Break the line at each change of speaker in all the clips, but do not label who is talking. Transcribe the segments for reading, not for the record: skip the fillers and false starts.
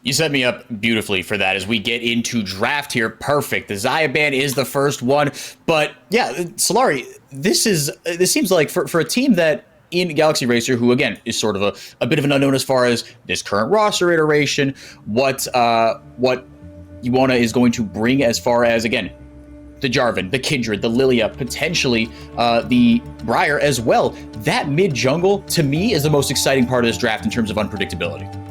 You set me up beautifully for that as we get into draft here. Perfect. The Xayah ban is the first one. But yeah, Solary, this seems like for a team that in Galaxy Racer, who again is sort of a bit of an unknown as far as this current roster iteration, what Yuona is going to bring as far as, again, the Jarvan, the Kindred, the Lilia, potentially the Briar as well. That mid jungle, to me, is the most exciting part of this draft in terms of unpredictability.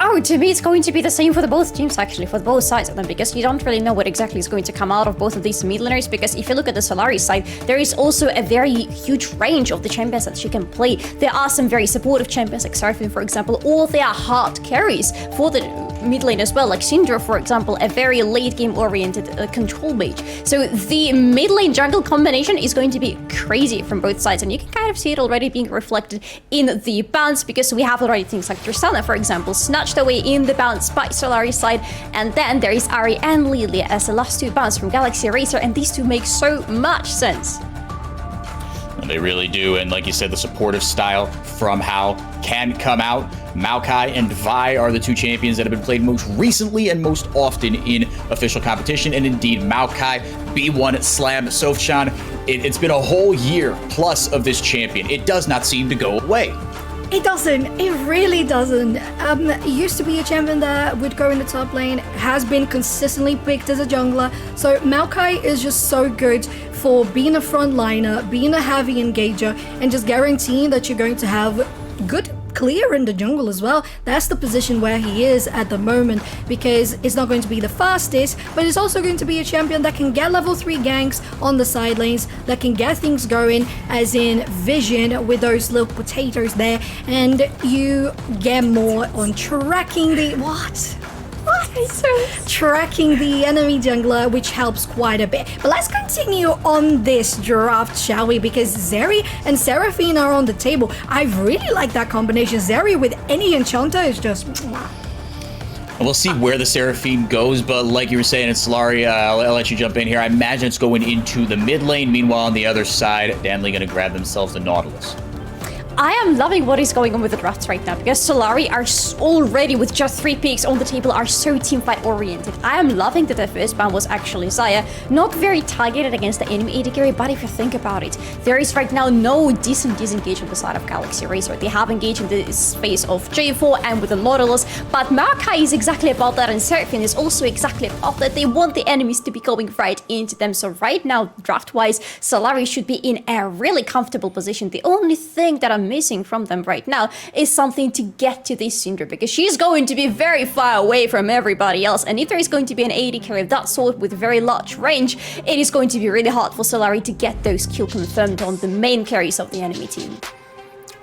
Oh, to me, it's going to be the same for the both teams, actually, for both sides of them, because you don't really know what exactly is going to come out of both of these mid laners, because if you look at the Solary side, there is also a very huge range of the champions that she can play. There are some very supportive champions, like Seraphine, for example, or there are hard carries for the mid lane as well, like Syndra, for example, a very late game oriented control mage. So the mid lane jungle combination is going to be crazy from both sides, and you can kind of see it already being reflected in the bounce, because we have already things like Tristana, for example, snatched away in the bounce by Solary's side, and then there is Ahri and Lilia as the last two bounce from Galaxy Racer, and these two make so much sense.
They really do, and like you said, the supportive style from Hao can come out. Maokai and Vi are the two champions that have been played most recently and most often in official competition, and indeed Maokai, B1 Slam, Sofchan. It's been a whole year plus of this champion. It does not seem to go away.
It doesn't. It really doesn't. It used to be a champion that would go in the top lane, has been consistently picked as a jungler. So Maokai is just so good for being a frontliner, being a heavy engager, and just guaranteeing that you're going to have good clear in the jungle as well. That's the position where he is at the moment, because it's not going to be the fastest, but it's also going to be a champion that can get level 3 ganks on the side lanes, that can get things going, as in vision with those little potatoes there, and you get more on tracking the tracking the enemy jungler, which helps quite a bit. But let's continue on this draft, shall we? Because Zeri and Seraphine are on the table. I really like that combination. Zeri with any enchanter is just...
We'll see where the Seraphine goes, but like you were saying, it's Solary, I'll let you jump in here. I imagine it's going into the mid lane. Meanwhile, on the other side, Danley going to grab themselves the Nautilus.
I am loving what is going on with the drafts right now, because Solary are already, with just 3 picks on the table, are so teamfight oriented. I am loving that their first ban was actually Xayah. Not very targeted against the enemy AD carry, but if you think about it, there is right now no decent disengage on the side of Galaxy Racer. They have engaged in the space of J4 and with the Nautilus, but Maokai is exactly about that, and Seraphine is also exactly about that. They want the enemies to be going right into them. So right now, draft-wise, Solary should be in a really comfortable position. The only thing that I'm missing from them right now is something to get to this Syndra, because she's going to be very far away from everybody else, and if there is going to be an AD carry of that sort with very large range, it is going to be really hard for Solary to get those kills confirmed on the main carries of the enemy team.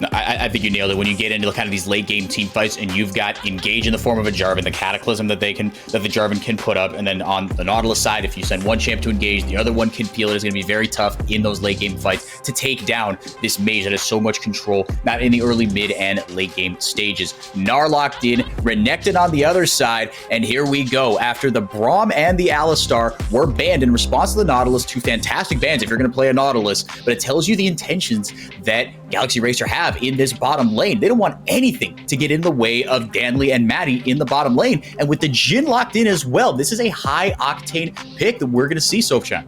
No, I think you nailed it. When you get into kind of these late game team fights and you've got Engage in the form of a Jarvan, the Cataclysm that the Jarvan can put up, and then on the Nautilus side, if you send one champ to engage, the other one can peel it, is going to be very tough in those late game fights to take down this mage that has so much control, not in the early, mid, and late game stages. Gnar locked in, Renekton on the other side, and here we go. After the Braum and the Alistar were banned in response to the Nautilus, 2 fantastic bans if you're going to play a Nautilus, but it tells you the intentions that Galaxy Racer have in this bottom lane. They don't want anything to get in the way of Danley and Maddie in the bottom lane. And with the Jhin locked in as well, this is a high octane pick that we're going to see, Sofchan.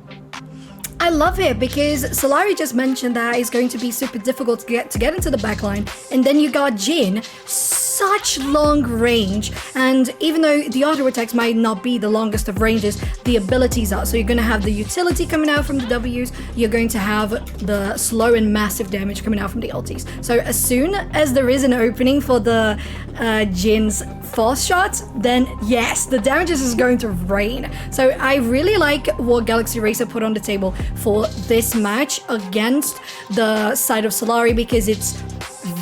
I love it, because Solary just mentioned that it's going to be super difficult to get into the backline, and then you got Jhin, such long range, and even though the auto attacks might not be the longest of ranges, the abilities are. So you're going to have the utility coming out from the Ws, you're going to have the slow and massive damage coming out from the ultis. So as soon as there is an opening for the Jin's force shots, then yes, the damages is going to rain. So I really like what Galaxy Racer put on the table for this match against the side of Solary, because it's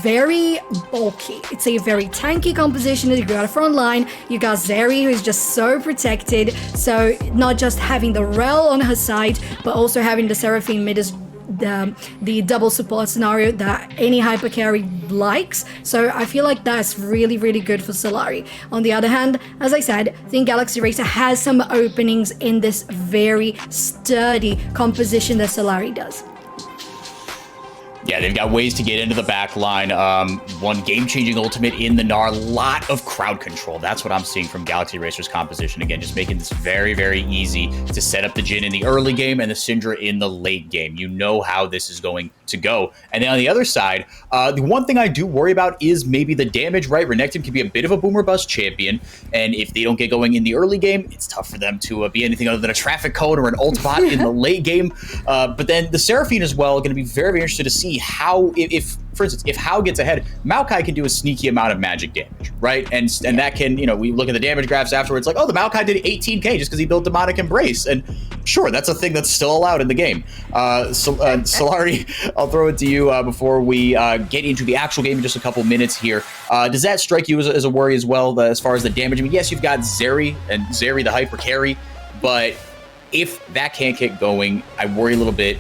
very bulky. It's a very tanky composition. You got a front line, you got Zeri, who is just so protected. So not just having the Rel on her side, but also having the Seraphine mid is the double support scenario that any hyper carry likes. So I feel like that's really, really good for Solary. On the other hand, as I said, I think Galaxy Racer has some openings in this very sturdy composition that Solary does.
Yeah, they've got ways to get into the back line. One game-changing ultimate in the Gnar. A lot of crowd control. That's what I'm seeing from Galaxy Racer's composition. Again, just making this very, very easy to set up the Jhin in the early game and the Syndra in the late game. You know how this is going to go. And then on the other side, the one thing I do worry about is maybe the damage, right? Renekton can be a bit of a boomer bust champion, and if they don't get going in the early game, it's tough for them to be anything other than a traffic cone or an ult bot in the late game. But then the Seraphine as well, going to be very, very interested to see how, if for instance, if Hao gets ahead, Maokai can do a sneaky amount of magic damage, right? And that can, we look at the damage graphs afterwards, like, oh, the Maokai did 18k just because he built Demonic Embrace. And sure, that's a thing that's still allowed in the game. Solary, I'll throw it to you before we get into the actual game in just a couple minutes here. Does that strike you as a worry as well, as far as the damage? I mean, yes, you've got Zeri and Zeri, the hyper carry, but if that can't get going, I worry a little bit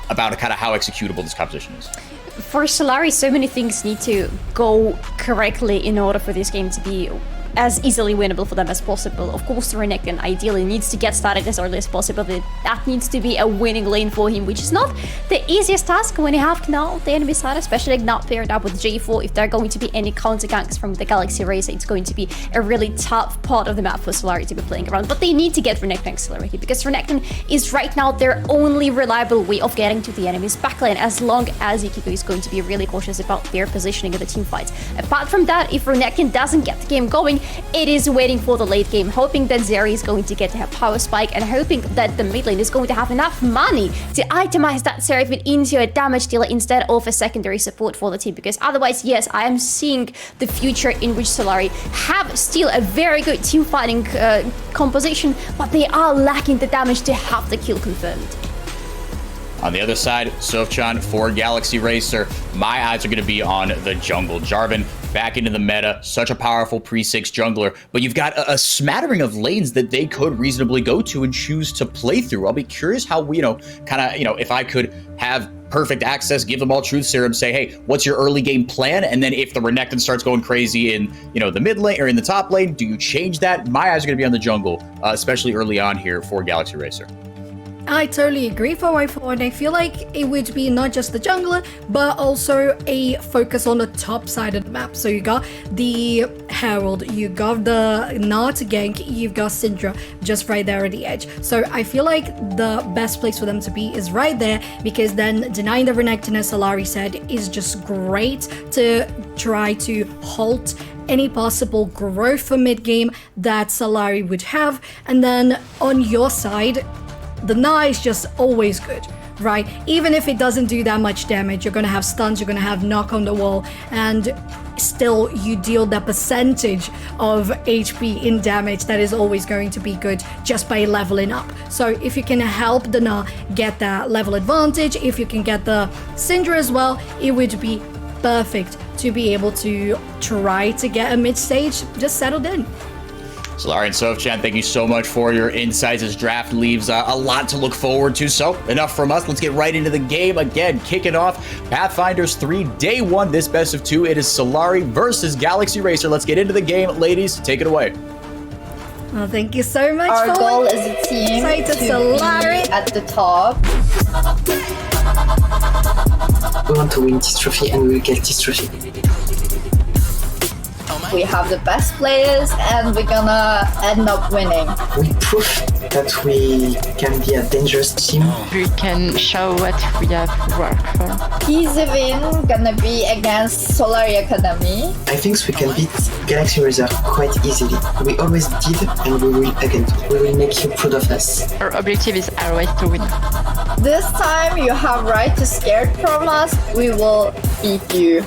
about kind of how executable this composition is.
For Solary, so many things need to go correctly in order for this game to be as easily winnable for them as possible. Of course, the Renekton ideally needs to get started as early as possible. That needs to be a winning lane for him, which is not the easiest task when you have Gnar, the enemy side, especially Gnar paired up with J4. If there are going to be any counter ganks from the Galaxy Racer, it's going to be a really tough part of the map for Solary to be playing around. But they need to get Renekton accelerated, because Renekton is right now their only reliable way of getting to the enemy's backlane, as long as Ikigo is going to be really cautious about their positioning in the team fights. Apart from that, if Renekton doesn't get the game going, it is waiting for the late game, hoping that Zeri is going to get to have power spike, and hoping that the mid lane is going to have enough money to itemize that Seraphine into a damage dealer instead of a secondary support for the team. Because otherwise, yes, I am seeing the future in which Solary have still a very good team fighting composition, but they are lacking the damage to have the kill confirmed.
On the other side, Sofchan for Galaxy Racer, my eyes are going to be on the jungle. Jarvan back into the meta, such a powerful pre-6 jungler, but you've got a smattering of lanes that they could reasonably go to and choose to play through. I'll be curious how, if I could have perfect access, give them all truth serum, say, hey, what's your early game plan? And then if the Renekton starts going crazy in, the mid lane or in the top lane, do you change that? My eyes are going to be on the jungle, especially early on here for Galaxy Racer.
I totally agree for Y4, and I feel like it would be not just the jungler, but also a focus on the top side of the map. So you got the Herald, you got the Gnar to gank, you've got Syndra just right there at the edge. So I feel like the best place for them to be is right there, because then denying the Renekton, as Solary said, is just great to try to halt any possible growth for mid-game that Solary would have. And then on your side, the Gnar is just always good, right? Even if it doesn't do that much damage, you're going to have stuns, you're going to have knock on the wall, and still you deal that percentage of HP in damage that is always going to be good just by leveling up. So if you can help the Gnar get that level advantage, if you can get the Syndra as well, it would be perfect to be able to try to get a mid stage just settled in.
Solary and Sofchan, thank you so much for your insights. This draft leaves a lot to look forward to. So enough from us. Let's get right into the game. Again, kicking off Pathfinders 3, day 1, this best of 2. It is Solary versus Galaxy Racer. Let's get into the game. Ladies, take it away.
Well, thank you so much.
Our goal as a team to be at the top.
We want to win this trophy, and we will get this trophy.
We have the best players, and we're gonna end up winning.
We prove that we can be a dangerous team.
We can show what we have worked for.
Easy win gonna be against Solary Academy.
I think we can beat Galaxy Racer quite easily. We always did, and we will again. We will make you proud of us.
Our objective is always to win.
This time you have right to scared from us. We will beat you.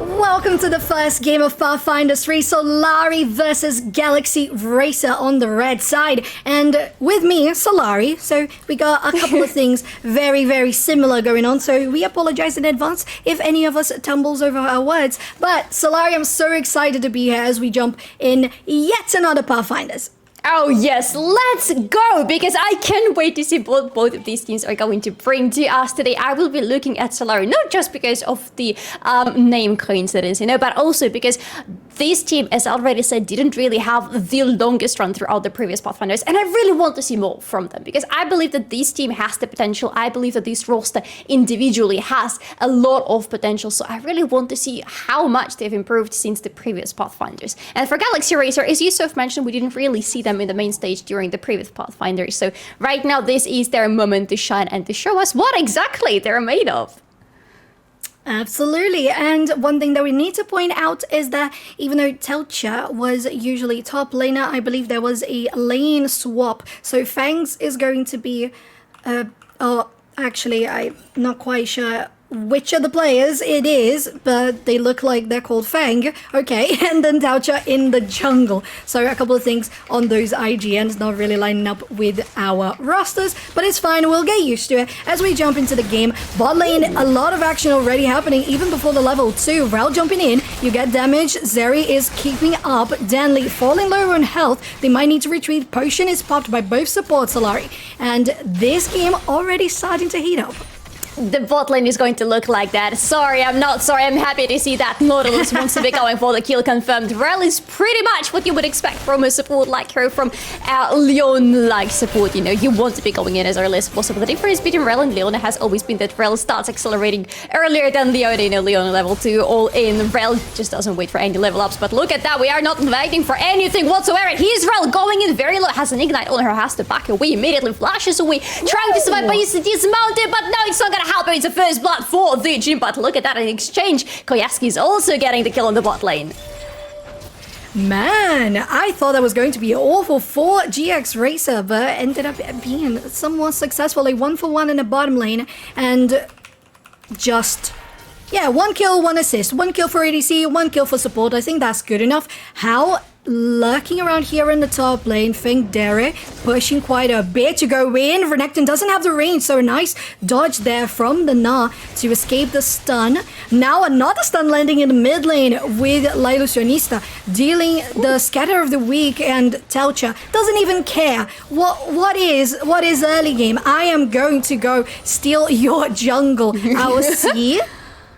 Welcome to the first game of Pathfinders 3, Solary versus Galaxy Racer on the red side. And with me, Solary. So we got a couple of things very, very similar going on. So we apologize in advance if any of us tumbles over our words. But Solary, I'm so excited to be here as we jump in yet another Pathfinders.
Oh yes, let's go! Because I can't wait to see what both of these teams are going to bring to us today. I will be looking at Solary, not just because of the name coincidence, but also because this team, as I already said, didn't really have the longest run throughout the previous Pathfinders, and I really want to see more from them, because I believe that this team has the potential. I believe that this roster individually has a lot of potential, so I really want to see how much they've improved since the previous Pathfinders. And for Galaxy Racer, as Yusuf mentioned, we didn't really see them in the main stage during the previous Pathfinders, so right now this is their moment to shine and to show us what exactly they're made of.
Absolutely, and one thing that we need to point out is that even though Telcha was usually top laner, I believe there was a lane swap. So Fangs is going to be, actually I'm not quite sure which of the players it is, but they look like they're called Fang. Okay, and then Telcha in the jungle. So a couple of things on those IGNs not really lining up with our rosters, but it's fine, we'll get used to it as we jump into the game. Bot lane, a lot of action already happening even before the level 2. Rel jumping in, you get damage, Zeri is keeping up, Danley falling low on health, they might need to retreat, potion is popped by both support Solary, and this game already starting to heat up.
The bot lane is going to look like that. Sorry, I'm not sorry. I'm happy to see that Nautilus wants to be going for the kill confirmed. Rel is pretty much what you would expect from a support like her, from a Leon-like support. You want to be going in as early as possible. The difference between Rel and Leona has always been that Rel starts accelerating earlier than Leona. Leona level 2 all in. Rel just doesn't wait for any level ups. But look at that. We are not waiting for anything whatsoever. Here's Rel going in very low. Has an ignite on her. Has to back away. Immediately flashes away. Trying to survive, but he's dismounted. But no, it's not going to help. It's a first blood for the Jin, but look at that in exchange. Koyaski's also getting the kill on the bot lane.
Man, I thought that was going to be awful for GX Racer, but ended up being somewhat successful. A 1-for-1 in the bottom lane, and just... yeah, 1 kill, 1 assist. 1 kill for ADC, 1 kill for support. I think that's good enough. How lurking around here in the top lane, Fengdere pushing quite a bit to go in. Renekton doesn't have the range, so a nice dodge there from the Na to escape the stun. Now another stun landing in the mid lane with La Ilusionista, dealing the scatter of the weak, and Telcha doesn't even care. What is early game? I am going to go steal your jungle. Our C,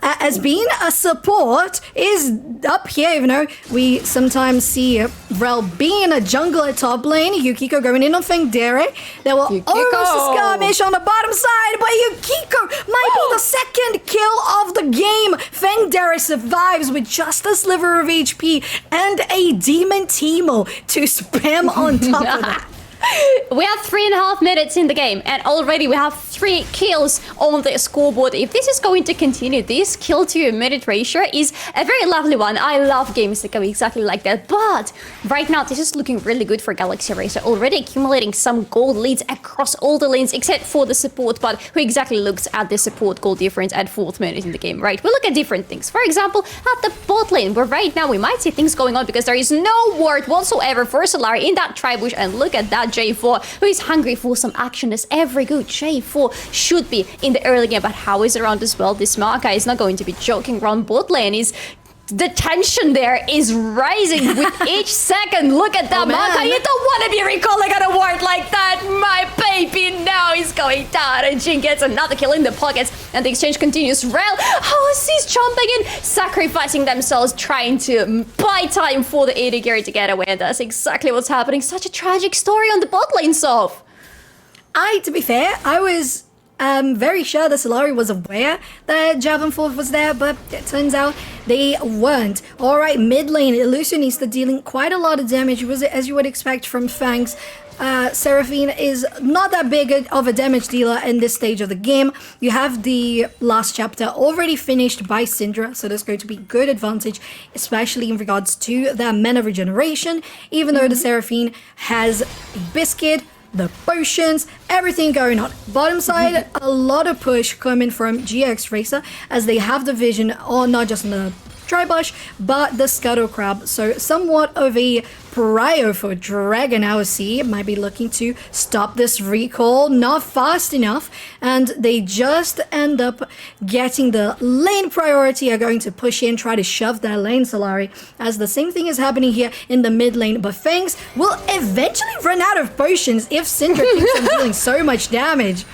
as being a support, is up here, we sometimes see Rel being a jungle at top lane, Yukiko going in on Fengdere. There were almost a skirmish on the bottom side, but Yukiko might be the second kill of the game. Fengdere survives with just a sliver of HP and a demon Teemo to spam on top of that.
We have 3.5 minutes in the game, and already we have 3 kills on the scoreboard. If this is going to continue, this kill to minute ratio is a very lovely one. I love games that go exactly like that. But right now, this is looking really good for Galaxy Racer. Already accumulating some gold leads across all the lanes, except for the support bot, who exactly looks at the support gold difference at 4th minute in the game, right? We look at different things. For example, at the bot lane, where right now we might see things going on because there is no ward whatsoever for Solary in that tribush. And look at that J4, who is hungry for some action, as every good J4 should be in the early game. But how is around as well? This Marka is not going to be joking around bot lane. The tension there is rising with each second. Look at that, Marka. You don't want to be recalling on a ward like that. My baby now is going down. And Jin gets another kill in the pockets. And the exchange continues. Rel, he's jumping in, sacrificing themselves, trying to buy time for the AD carry to get away. And that's exactly what's happening. Such a tragic story on the bot lane, Soph.
To be fair, I was very sure that Solary was aware that Javanforth was there, but it turns out they weren't. Alright, mid lane, Illusionista dealing quite a lot of damage, as you would expect from Fangs. Seraphine is not that big of a damage dealer in this stage of the game. You have the last chapter already finished by Syndra, so that's going to be good advantage, especially in regards to their mana regeneration, even though the Seraphine has a biscuit, the potions, everything going on. Bottom side, a lot of push coming from GX Racer, as they have the vision, or not just in the Tribush, but the Scuttle Crab. So somewhat of a prio for Dragon, I would see. Might be looking to stop this recall, not fast enough, and they just end up getting the lane priority, are going to push in, try to shove that lane, Solary, as the same thing is happening here in the mid lane, but Fangs will eventually run out of potions if Syndra keeps on dealing so much damage.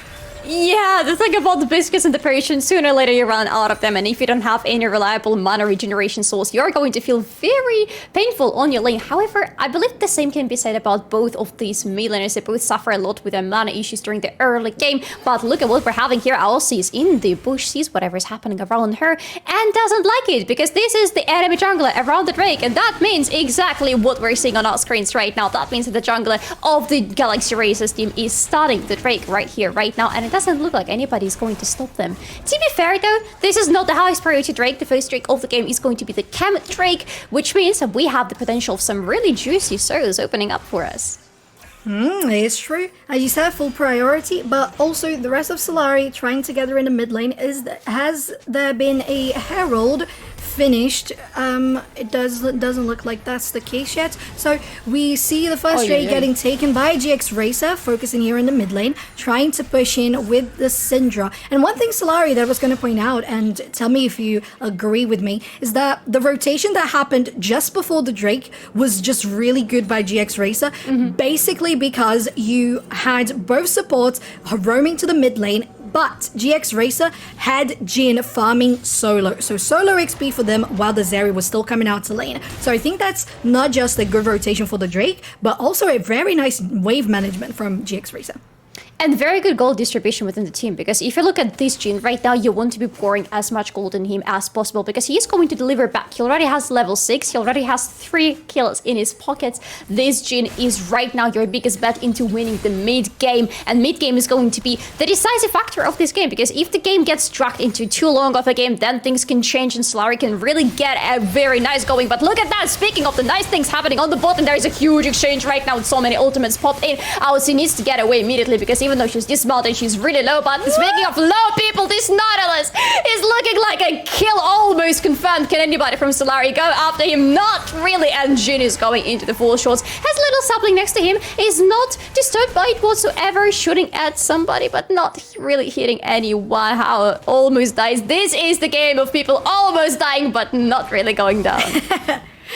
Yeah, the thing about the biscuits and the potions, sooner or later you run out of them, and if you don't have any reliable mana regeneration source, you're going to feel very painful on your lane. However, I believe the same can be said about both of these mid laners. They both suffer a lot with their mana issues during the early game, but look at what we're having here. Aosi is in the bush, sees whatever is happening around her, and doesn't like it, because this is the enemy jungler around the Drake, and that means exactly what we're seeing on our screens right now. That means that the jungler of the Galaxy Racers team is starting the Drake right here, right now, and it doesn't look like anybody's going to stop them. To be fair though, this is not the highest priority Drake. The first Drake of the game is going to be the Chem Drake, which means that we have the potential of some really juicy solos opening up for us.
It's true. As you said, full priority, but also the rest of Solary trying to gather in the mid lane. Has there been a Herald finished? It doesn't look like that's the case yet. So we see the first Drake getting taken by GX Racer, focusing here in the mid lane, trying to push in with the Syndra. And one thing, Solary, that I was going to point out, and tell me if you agree with me, is that the rotation that happened just before the Drake was just really good by GX Racer, basically because you had both supports roaming to the mid lane, but GX Racer had Jhin farming solo. So solo XP for them while the Zeri was still coming out to lane. So I think that's not just a good rotation for the Drake, but also a very nice wave management from GX Racer.
And very good gold distribution within the team, because if you look at this Jhin right now, you want to be pouring as much gold in him as possible, because he is going to deliver back. He already has level 6, he already has 3 kills in his pockets. This Jhin is right now your biggest bet into winning the mid game, and mid game is going to be the decisive factor of this game, because if the game gets dragged into too long of a game, then things can change and Solary can really get a very nice going. But look at that, speaking of the nice things happening on the bot, and there is a huge exchange right now with so many ultimates popped in. Aosi needs to get away immediately, because even though she's dismounted, she's really low. But speaking of low people, this Nautilus is looking like a kill almost confirmed. Can anybody from Solary go after him? Not really. And Jhin is going into the full shots. Has little sapling next to him, is not disturbed by it whatsoever, shooting at somebody but not really hitting anyone. How almost dies. This is the game of people almost dying but not really going down.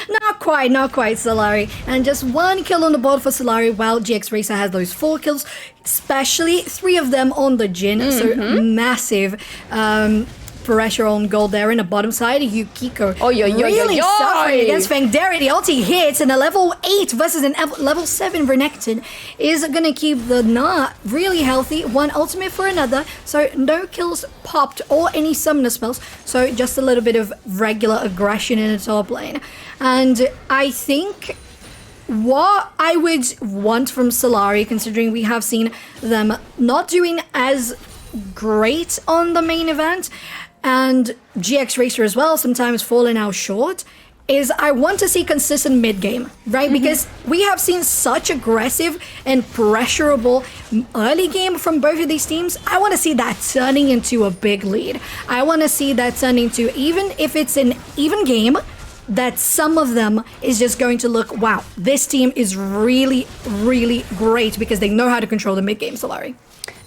Not quite, Solary. And just 1 kill on the board for Solary, while GX Racer has those 4 kills, especially 3 of them on the Jhin. So massive pressure on gold there in the bottom side. Yukiko really suffering against Fang. There, the ulti hits, and a level 8 versus an level 7 Renekton is going to keep the Na really healthy. 1 ultimate for another, so no kills popped or any summoner spells, so just a little bit of regular aggression in the top lane. And I think what I would want from Solary, considering we have seen them not doing as great on the main event, and GX Racer as well, sometimes falling out short, is I want to see consistent mid-game, right? Because we have seen such aggressive and pressurable early game from both of these teams. I want to see that turning into a big lead. I want to see that turning into, even if it's an even game, that some of them is just going to look, wow, this team is really, really great because they know how to control the mid-game, Solary.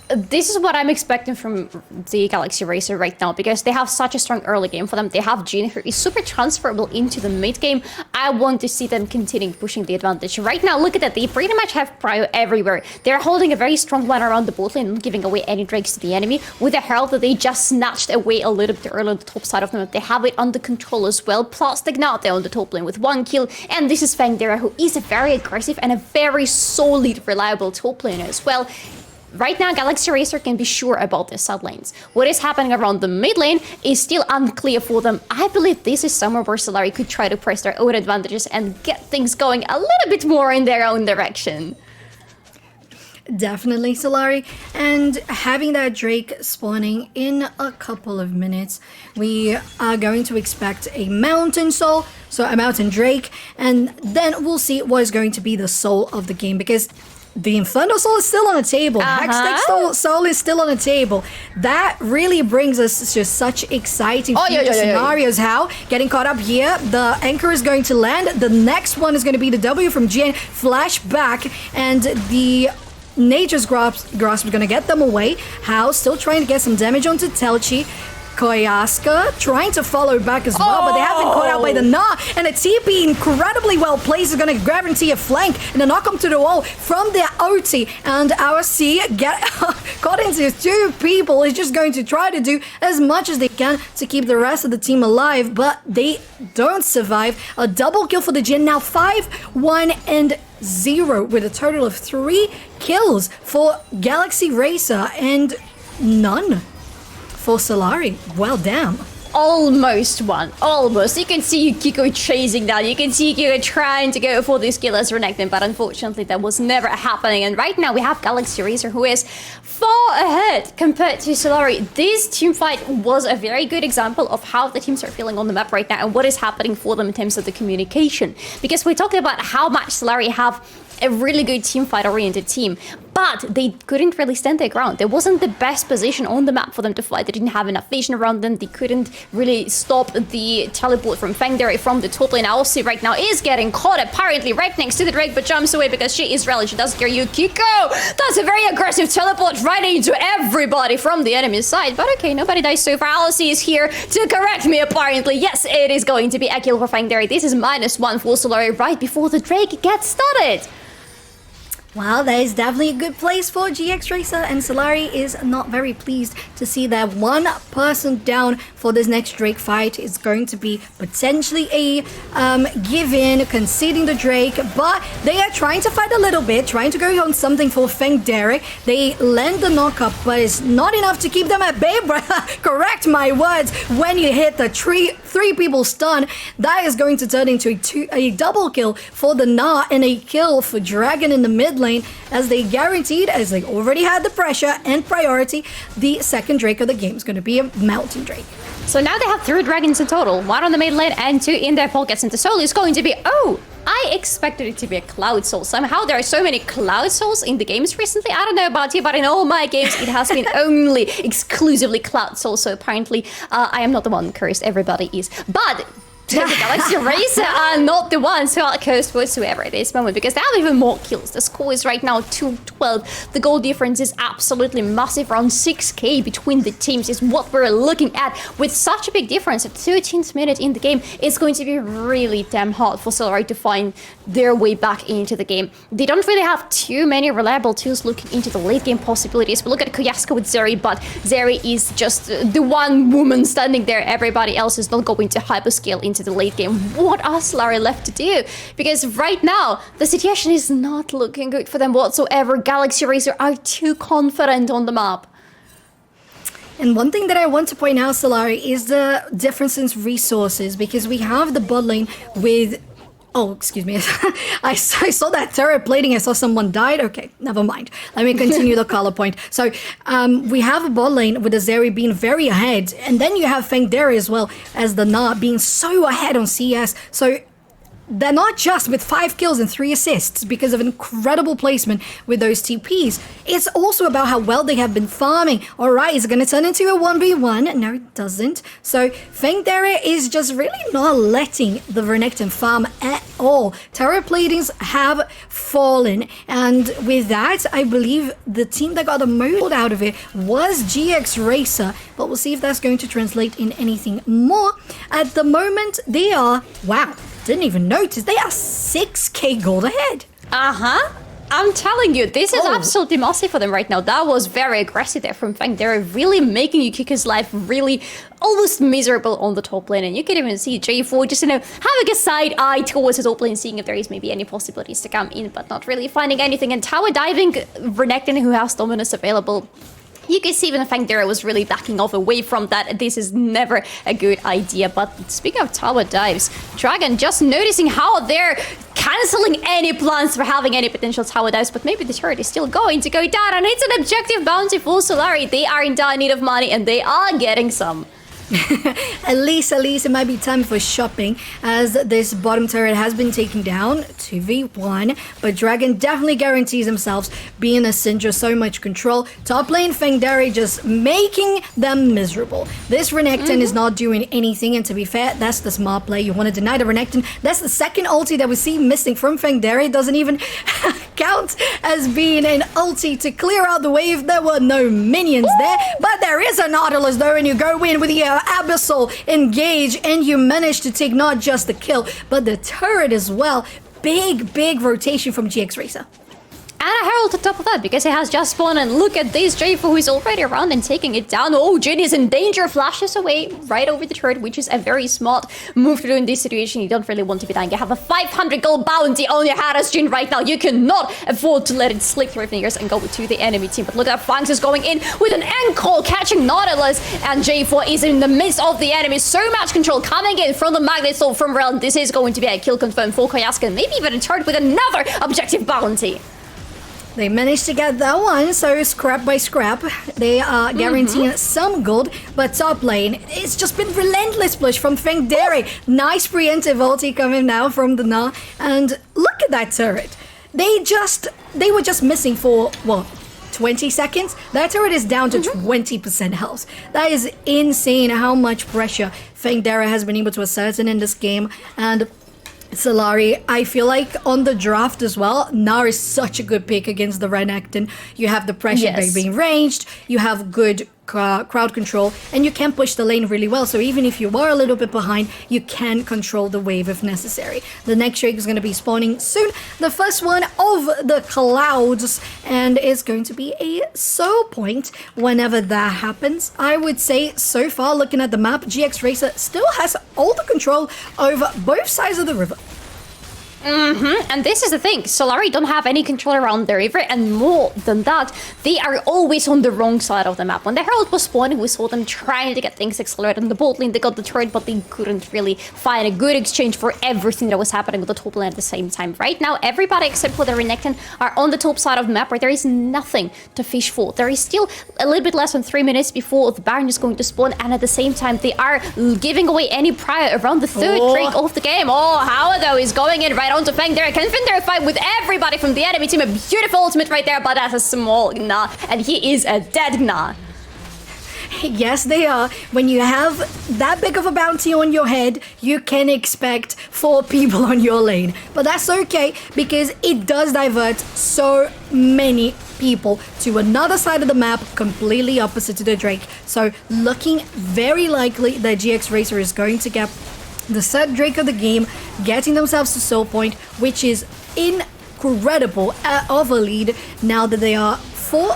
This is what I'm expecting from the Galaxy Racer right now, because they have such a strong early game for them. They have Jhin, who is super transferable into the mid game. I want to see them continuing pushing the advantage. Right now, look at that. They pretty much have prio everywhere. They're holding a very strong line around the bot lane, not giving away any drakes to the enemy. With a Herald that they just snatched away a little bit early on the top side of them. They have it under control as well. Plus, Ignite on the top lane with 1 kill. And this is Fangdera, who is a very aggressive and a very solid, reliable top laner as well. Right now, Galaxy Racer can be sure about their side lanes. What is happening around the mid lane is still unclear for them. I believe this is somewhere where Solary could try to press their own advantages and get things going a little bit more in their own direction.
Definitely, Solary. And having that Drake spawning in a couple of minutes, we are going to expect a Mountain Soul, so a Mountain Drake, and then we'll see what is going to be the soul of the game, because the Inferno Soul is still on the table. Hextech Soul is still on the table. That really brings us to such exciting future scenarios. How? Getting caught up here. The anchor is going to land. The next one is going to be the W from Jin. Flashback. And the Nature's Grasp is going to get them away. How? Still trying to get some damage onto Telchi. Koyaska trying to follow back as well, but they have been caught out by the Na, and a TP incredibly well placed is going to guarantee a flank and a knock onto the wall from their OT, and our C get caught into 2 people. Is just going to try to do as much as they can to keep the rest of the team alive, but they don't survive. A double kill for the Jin, now 5-1-0 with a total of 3 kills for Galaxy Racer and none for Solary. Well, damn.
Almost one. Almost. You can see Kiko chasing down. You can see Kiko trying to go for this kill as Renekton, but unfortunately that was never happening. And right now we have Galaxy Racer, who is far ahead compared to Solary. This team fight was a very good example of how the teams are feeling on the map right now and what is happening for them in terms of the communication. Because we're talking about how much Solary have a really good team fight oriented team, but they couldn't really stand their ground. There wasn't the best position on the map for them to fight. They didn't have enough vision around them. They couldn't really stop the teleport from Fangdare from the top lane. Aussie right now is getting caught apparently right next to the Drake, but jumps away because she is rallied. She doesn't care. Yukiko! That's a very aggressive teleport right into everybody from the enemy side. But okay, nobody dies so far. Aussie is here to correct me apparently. Yes, it is going to be a kill for Fangdare. This is -1 for Solary right before the Drake gets started.
Well, that is definitely a good place for GX Racer, and Solary is not very pleased to see that one person down for this next Drake fight. Is going to be potentially a give-in, conceding the Drake, but they are trying to fight a little bit, trying to go on something for Fangdare. They land the knock-up, but it's not enough to keep them at bay. Correct my words. When you hit the three people stun, that is going to turn into a double kill for the Na and a kill for Dragon in the mid lane, as they guaranteed, as they already had the pressure and priority, the second Drake of the game is going to be a Mountain Drake.
So now they have 3 dragons in total, 1 on the mid lane and 2 in their pockets, and the soul is going to be, I expected it to be a Cloud Soul. Somehow there are so many Cloud Souls in the games recently. I don't know about you, but in all my games it has been only exclusively Cloud Soul. So apparently I am not the one cursed, everybody is. But the Galaxy Racer are not the ones who are cursed whatsoever at this moment, because they have even more kills. The score is right now 2-12. The goal difference is absolutely massive. Around 6k between the teams is what we're looking at. With such a big difference at 13th minute in the game, it's going to be really damn hard for Solary to find their way back into the game. They don't really have too many reliable tools looking into the late game possibilities. We look at Koyaska with Zeri, but Zeri is just the one woman standing there. Everybody else is not going to hyperscale into the late game. What are Solary left to do? Because right now the situation is not looking good for them whatsoever. Galaxy Racer are too confident on the map.
And one thing that I want to point out, Solary, is the difference in resources, because we have the bot lane with... Oh, excuse me. I saw that turret plating. I saw someone died. Okay, never mind. Let me continue the color point. So we have a bot lane with the Zeri being very ahead. And then you have Fangdare as well as the Na being so ahead on CS. So they're not just with 5 kills and 3 assists because of incredible placement with those TPs. It's also about how well they have been farming. All right, is it going to turn into a 1v1? No, it doesn't. So Fangdare is just really not letting the Renekton farm at all. Terror platings have fallen. And with that, I believe the team that got the most out of it was GX Racer. But we'll see if that's going to translate in anything more. At the moment, they are... Wow. Didn't even notice. They are 6k gold ahead.
I'm telling you, this is absolutely massive for them right now. That was very aggressive there from Fang. They're really making Yukiko's life really almost miserable on the top lane. And you can even see J4 just, having a side eye towards the top lane, seeing if there is maybe any possibilities to come in, but not really finding anything. And tower diving, Renekton, who has Dominus available, you can see even Fangdare was really backing off away from that. This is never a good idea. But speaking of tower dives, Dragon just noticing how they're cancelling any plans for having any potential tower dives, but maybe the turret is still going to go down, and it's an objective bounty for Solary. They are in dire need of money, and they are getting some.
At least it might be time for shopping, as this bottom turret has been taken down 2v1, but Dragon definitely guarantees themselves being a Syndra, so much control. Top lane Fengdari just making them miserable. This Renekton is not doing anything, and to be fair, that's the smart play. You want to deny the Renekton. That's the second ulti that we see missing from Fengdari. It doesn't even count as being an ulti to clear out the wave. There were no minions there, but there is a Nautilus though, and you go in with the Abyssal engage, and you manage to take not just the kill, but the turret as well. Big rotation from GX Racer.
And a Herald on top of that, because he has just spawned, and look at this J4 who is already around and taking it down. Oh, Jin is in danger, flashes away right over the turret, which is a very smart move to do in this situation. You don't really want to be dying. You have a 500 gold bounty on your head as Jin right now. You cannot afford to let it slip through your fingers and go to the enemy team. But look at Fangs is going in with an ankle, catching Nautilus, and J4 is in the midst of the enemy. So much control coming in from the Magnet Soul from Realm. This is going to be a kill confirmed for Koyaska, maybe even a turret with another objective bounty.
They managed to get that one, so scrap by scrap, they are guaranteeing some gold, but top lane, it's just been relentless push from Fengdari. Nice preemptive ulti coming now from the Na, and look at that turret. They were just missing for, what, 20 seconds? That turret is down to 20% health. That is insane how much pressure Fengdari has been able to assert in this game, and Solary, I feel like on the draft as well, Nar is such a good pick against the Renekton. You have the pressure by being ranged, you have good crowd control, and you can push the lane really well. So even if you are a little bit behind, you can control the wave if necessary. The next Drake is going to be spawning soon. The first one of the clouds, and it's going to be a soul point whenever that happens. I would say so far, looking at the map, GX Racer still has all the control over both sides of the river.
And this is the thing, Solary don't have any control around the river, and more than that, they are always on the wrong side of the map. When the Herald was spawning, we saw them trying to get things accelerated on the bot lane. They got the turret, but they couldn't really find a good exchange for everything that was happening with the top lane at the same time. Right now, everybody except for the Renekton are on the top side of the map, where there is nothing to fish for. There is still a little bit less than 3 minutes before the Baron is going to spawn, and at the same time, they are giving away any prior around the third drink of the game. Oh, Howard though is going in right onto Fengdari. Can Fengdari fight with everybody from the enemy team? A beautiful ultimate right there, but that's a small Gna, and he is a dead Gna.
Yes, they are. When you have that big of a bounty on your head, you can expect 4 people on your lane. But that's okay, because it does divert so many people to another side of the map, completely opposite to the Drake. So looking very likely that GX Racer is going to get the third Drake of the game, getting themselves to Soul Point, which is incredible of a lead now that they are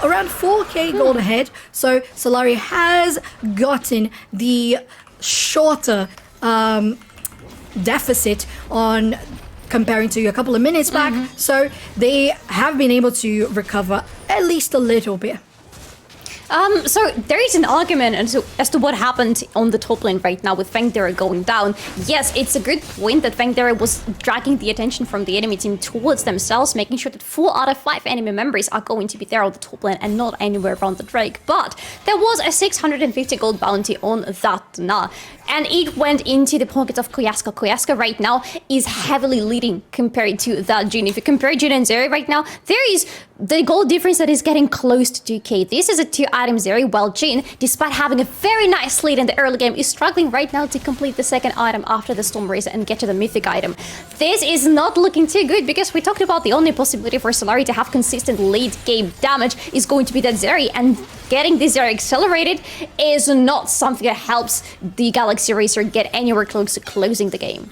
around 4k gold ahead. So Solary has gotten the shorter deficit on comparing to a couple of minutes back. So they have been able to recover at least a little bit.
So there is an argument as to what happened on the top lane right now with Fengdari going down. Yes, it's a good point that Fengdari was dragging the attention from the enemy team towards themselves, making sure that 4 out of 5 enemy members are going to be there on the top lane and not anywhere around the Drake. But there was a 650 gold bounty on that Na, and it went into the pockets of Koyaska. Koyaska right now is heavily leading compared to that Jin. If you compare Jin and Zeri right now, there is the gold difference that is getting close to 2k. This is a 2-item Zeri, while Jin, despite having a very nice lead in the early game, is struggling right now to complete the second item after the Storm Razor and get to the mythic item. This is not looking too good, because we talked about the only possibility for Solary to have consistent late game damage is going to be that Zeri, and getting this Zeri accelerated is not something that helps the Galaxy Racer get anywhere close to closing the game.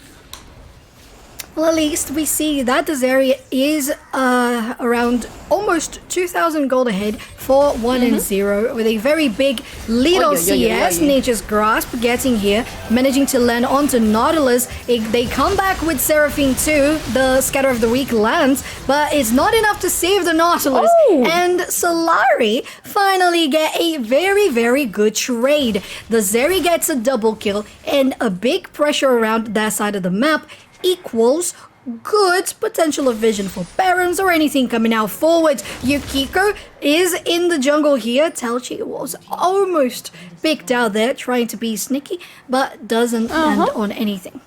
Well, at least we see that the Zeri is around almost 2,000 gold ahead for 1-0, with a very big lead on CS. Nature's Grasp getting here, managing to land onto Nautilus. They come back with Seraphine too. The Scatter of the Week lands, but it's not enough to save the Nautilus. And Solary finally get a very, very good trade. The Zeri gets a double kill, and a big pressure around that side of the map equals good potential of vision for Barons or anything coming out forward. Yukiko is in the jungle here. Telchi was almost picked out there, trying to be sneaky, but doesn't land on anything.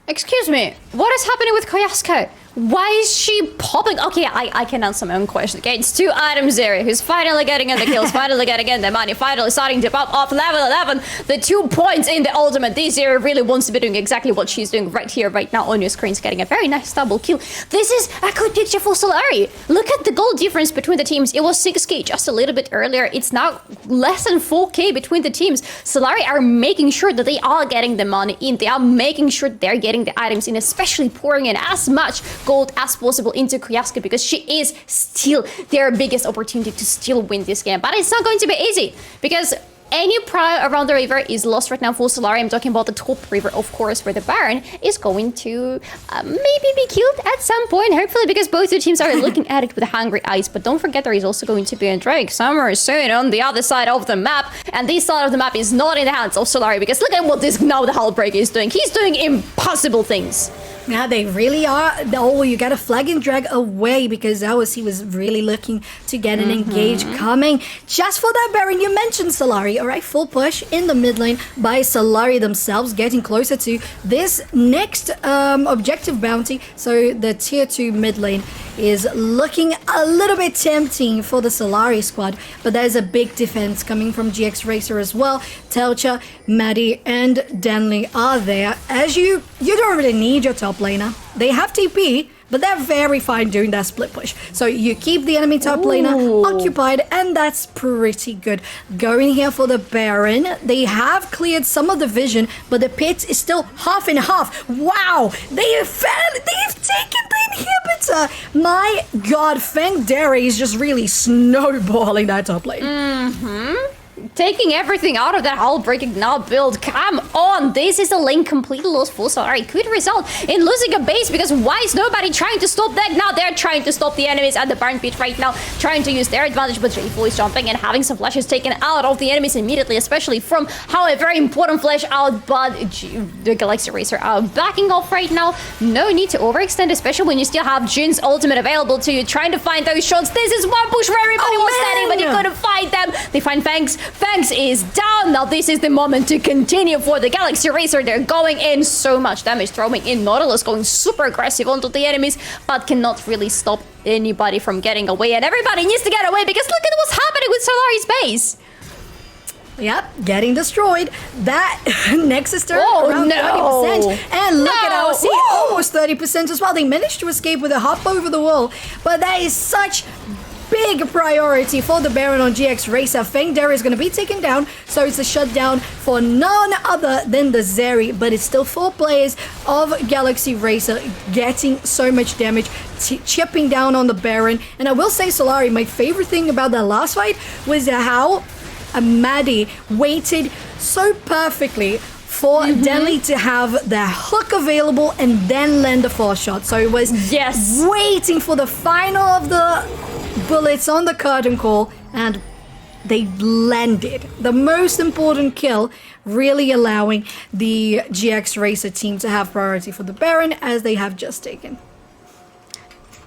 Excuse me, what is happening with Koyasko? Why is she popping? Okay, I can answer my own question. Okay, it's 2 items there. Who's finally getting in the kills, finally getting in the money, finally starting to pop off level 11. The 2 points in the ultimate. This Zeri really wants to be doing exactly what she's doing right here, right now on your screens, getting a very nice double kill. This is a good picture for Solary. Look at the goal difference between the teams. It was 6k just a little bit earlier. It's now less than 4k between the teams. Solary are making sure that they are getting the money in. They are making sure they're getting the items in, especially pouring in as much gold as possible into Koyasko, because she is still their biggest opportunity to still win this game. But it's not going to be easy, because any prior around the river is lost right now for Solary. I'm talking about the top river, of course, where the Baron is going to maybe be killed at some point, hopefully, because both the teams are looking at it with hungry eyes. But don't forget, there is also going to be a Drake somewhere soon on the other side of the map, and this side of the map is not in the hands of Solary, because look at what this now the Hullbreaker is doing. He's doing impossible things.
Yeah, they really are. Oh, you got a flag and drag away, because he was really looking to get an engage coming. Just for that Baron, you mentioned Solary. All right, full push in the mid lane by Solary themselves, getting closer to this next objective bounty. So the tier 2 mid lane is looking a little bit tempting for the Solary squad, but there's a big defense coming from GX Racer as well. Telcha, Maddie, and Danley are there. As you don't really need your top laner. They have TP, but they're very fine doing that split push. So you keep the enemy top laner occupied, and that's pretty good. Going here for the Baron. They have cleared some of the vision, but the pit is still half and half. Wow! They've taken the inhibitor! My god, Fengdere is just really snowballing that top lane.
Taking everything out of that Hullbreaking now build. Come on, this is a lane completely lost for Solary. Could result in losing a base, because why is nobody trying to stop that? Now they're trying to stop the enemies at the Barn Pit right now, trying to use their advantage, but J4 is jumping and having some flashes taken out of the enemies immediately, especially from how a very important flash out, but the Galaxy Racer are backing off right now. No need to overextend, especially when you still have Jin's ultimate available to you, trying to find those shots. This is one push where everybody was standing, but you couldn't find them. They find Fangs. Fangs is down. Now this is the moment to continue for the Galaxy Racer. They're going in so much damage, throwing in Nautilus, going super aggressive onto the enemies, but cannot really stop anybody from getting away. And everybody needs to get away, because look at what's happening with Solari's base.
Yep, getting destroyed. That Nexus turn around 30%. And look at our C, almost 30% as well. They managed to escape with a hop over the wall, but that is such big priority for the Baron on GX Racer. Fengdere is going to be taken down, so it's a shutdown for none other than the Zeri, but it's still 4 players of Galaxy Racer getting so much damage, chipping down on the Baron. And I will say, Solary, my favorite thing about that last fight was how Maddie waited so perfectly for Denley to have the hook available and then land the 4 shot. So it was waiting for the final of the bullets on the curtain call, and they landed. The most important kill, really allowing the GX Racer team to have priority for the Baron, as they have just taken.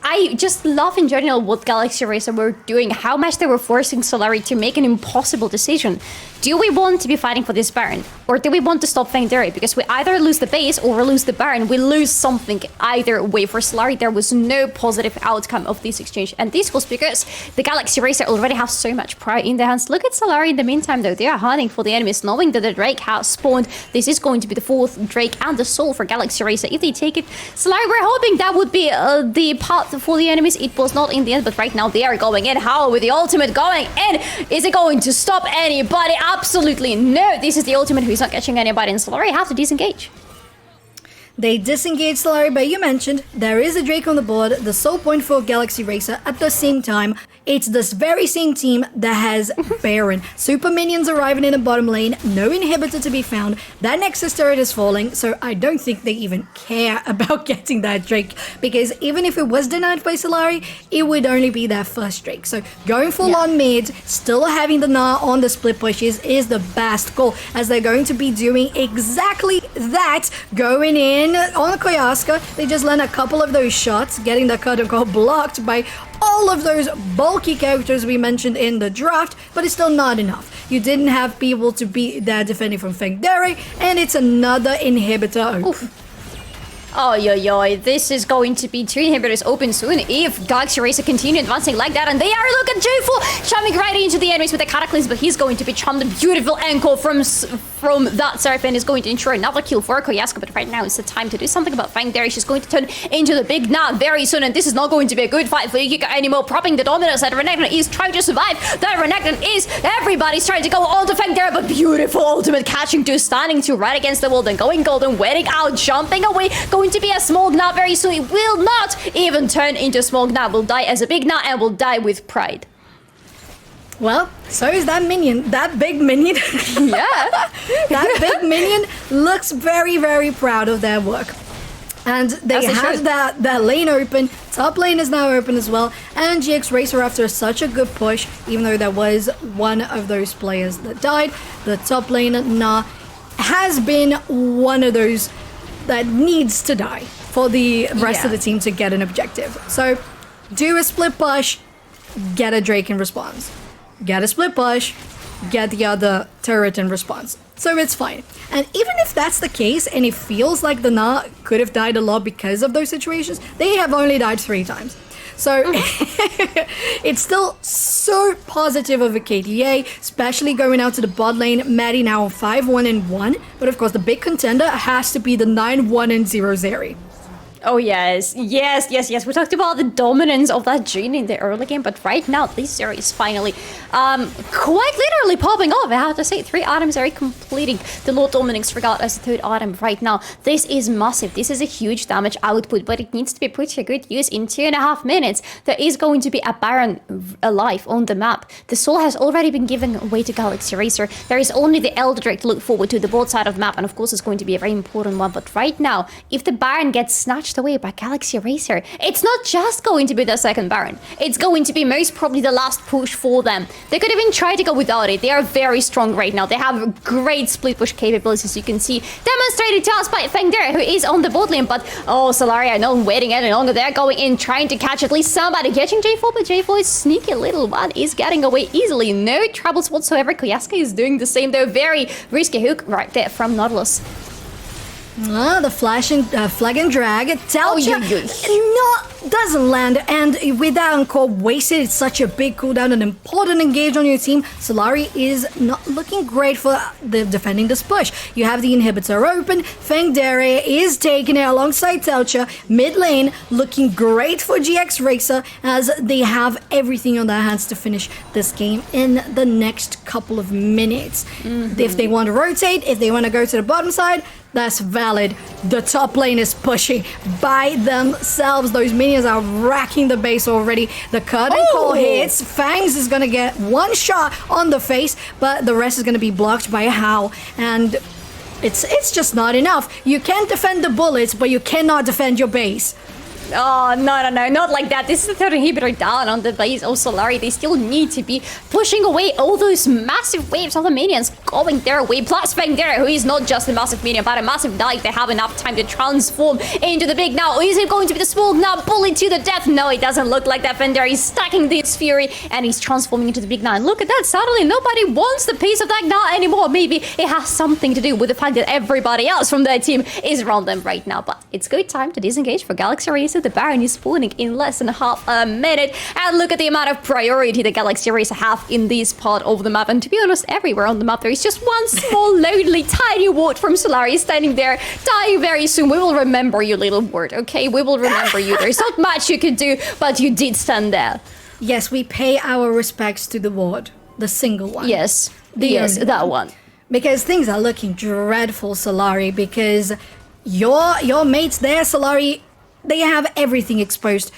I just love in general what Galaxy Racer were doing, how much they were forcing Solary to make an impossible decision. Do we want to be fighting for this Baron, or do we want to stop Fengdere? Because we either lose the base or we lose the Baron. We lose something either way. For Solary, there was no positive outcome of this exchange, and this was because the Galaxy Racer already have so much pride in their hands. Look at Solary in the meantime, though. They are hunting for the enemies, knowing that the Drake has spawned. This is going to be the 4th Drake and the Soul for Galaxy Racer. If they take it, Solary, we're hoping that would be the path for the enemies. It was not in the end, but right now they are going in. How with the ultimate going in? Is it going to stop anybody? Absolutely no. This is the ultimate who is not catching anybody, and Solary have to disengage.
They disengage Solary, but you mentioned there is a Drake on the board, the soul point for Galaxy Racer. At the same time, It's this very same team that has Baron. Super minions arriving in the bottom lane, no inhibitor to be found. That Nexus turret is falling, so I don't think they even care about getting that Drake, because even if it was denied by Solary, it would only be their first Drake. So going full on mid, still having the Gnar on the split pushes is the best goal, as they're going to be doing exactly that. Going in on Koyaska, they just land a couple of those shots, getting the cut blocked by all of those bulky characters we mentioned in the draft, but it's still not enough. You didn't have people to be there defending from Fengdere, and it's another inhibitor.
Oof. Oh, yo, this is going to be 2 inhibitors open soon if Galaxy Racer continue advancing like that. And they are, look at J4 chumming right into the enemies with the Cataclysm, but he's going to be chummed. A beautiful ankle from that Seraphin is going to ensure another kill for Koyaska, but right now it's the time to do something about Fangdere. She's going to turn into the big Gnar very soon, and this is not going to be a good fight for Yukiko anymore. Propping the Dominus, that Renekton is trying to survive. That Renekton is, everybody's trying to go on to Fangdere, but beautiful ultimate catching to, standing to right against the wall, then going golden, waiting out, jumping away, going to be a small Gnar very soon. It will not even turn into small Gnar, will die as a big Gnar and will die with pride.
Well, so is that minion, that big minion.
Yeah.
That big minion looks very, very proud of their work. And they had that lane open. Top lane is now open as well. And GX Racer, after such a good push, even though there was one of those players that died, the top lane Gnar has been one of those that needs to die for the rest of the team to get an objective. So do a split push, get a Drake in response. Get a split push, get the other turret in response. So it's fine. And even if that's the case, and it feels like the Gnar could have died a lot because of those situations, they have only died 3 times. So it's still so positive of a KDA, especially going out to the bot lane. Maddie now 5-1-1, but of course the big contender has to be the 9-1-0 Zeri.
Oh yes. We talked about the dominance of that Jhin in the early game, but right now this Zeri is finally quite literally popping off. I have to say, 3 items are completing the Lord Dominic's Forgot as the 3rd item right now. This is massive. This is a huge damage output, but it needs to be put to good use in 2.5 minutes. There is going to be a Baron alive on the map. The soul has already been given away to Galaxy Racer. There is only the Elder Drake to look forward to, the board side of the map, and of course it's going to be a very important one. But right now, if the Baron gets snatched away by Galaxy Racer, it's not just going to be the 2nd Baron. It's going to be most probably the last push for them. They could even try to go without it. They are very strong right now. They have great split push capabilities, you can see, demonstrated to us by Fengdere, who is on the bot lane. But oh, Solary, I know, waiting any longer. They're going in, trying to catch at least somebody, catching J4, but J4 is sneaky little one, is getting away easily. No troubles whatsoever. Koyaska is doing the same, though. Very risky hook right there from Nautilus.
The flashing flag and drag. Telcha doesn't land, and with that encore wasted, it's such a big cooldown, an important engage on your team. Solary is not looking great for defending this push. You have the inhibitor open. Fengdere is taking it alongside Telcha. Mid lane looking great for GX Racer, as they have everything on their hands to finish this game in the next couple of minutes. If they want to rotate, if they want to go to the bottom side, that's valid. The top lane is pushing by themselves. Those minions are racking the base already. The curtain call hits. Fangs is gonna get 1 shot on the face, but the rest is gonna be blocked by How. And it's just not enough. You can defend the bullets, but you cannot defend your base.
Oh, no, not like that. This is the 3rd inhibitor down on the base of Solary. They still need to be pushing away all those massive waves of the minions going their way. Plus Fengdere, who is not just a massive minion, but a massive dive. They have enough time to transform into the big now. Is it going to be the small now bullied to the death? No, it doesn't look like that. Fengdere is stacking this fury, and he's transforming into the big now. And look at that, suddenly nobody wants the piece of that now anymore. Maybe it has something to do with the fact that everybody else from their team is around them right now. But it's good time to disengage for Galaxy Racer. The Baron is spawning in less than half a minute, and look at the amount of priority the Galaxy Racer have in this part of the map. And to be honest, everywhere on the map there is just one small lonely tiny ward from Solary standing there, dying very soon. We will remember you, little ward, okay? We will remember you. There's not much you could do, but you did stand there.
Yes, we pay our respects to the ward, the single one.
Yes, that one.
Because things are looking dreadful, Solary, because your mates there, Solary, they have everything exposed.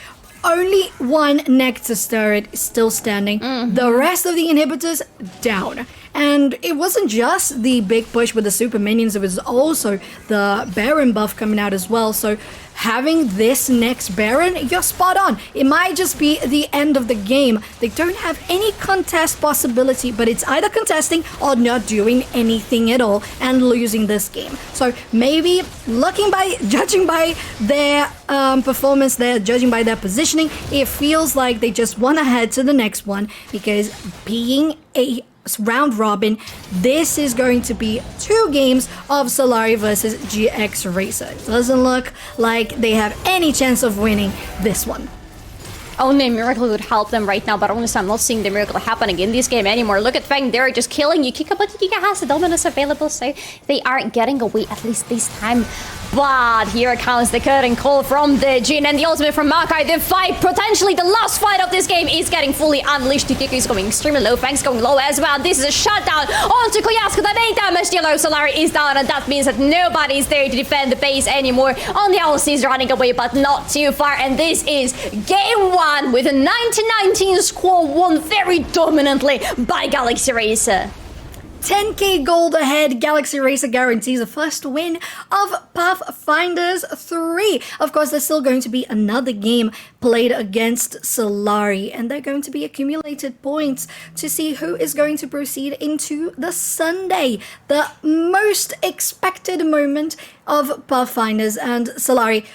only one Nexus turret is still standing. The rest of the inhibitors down. And it wasn't just the big push with the super minions, it was also the Baron buff coming out as well. So having this next Baron, you're spot on. It might just be the end of the game. They don't have any contest possibility, but it's either contesting or not doing anything at all and losing this game. So maybe judging by their performance there, judging by their positioning, it feels like they just want to head to the next one, because being a round robin, this is going to be 2 games of Solary versus GX Racer. It doesn't look like they have any chance of winning this one.
Only a miracle would help them right now, but honestly, I'm not seeing the miracle happening in this game anymore. Look at Fang, they're just killing Yukika, but Yukika has the dominance available, so they are getting away at least this time. But here comes the curtain call from the Jin and the ultimate from Makai. The fight, potentially the last fight of this game, is getting fully unleashed. Yukika is going extremely low, Fang's going low as well. This is a shutdown onto Koyasu. The main damage dealer Solary is down, and that means that nobody's there to defend the base anymore. Only LC is running away, but not too far, and this is game 1 with a 1919 score won very dominantly by Galaxy Racer.
10k gold ahead, Galaxy Racer guarantees the first win of Pathfinders 3. Of course, there's still going to be another game played against Solary, and they're going to be accumulated points to see who is going to proceed into the Sunday, the most expected moment of Pathfinders and Solary.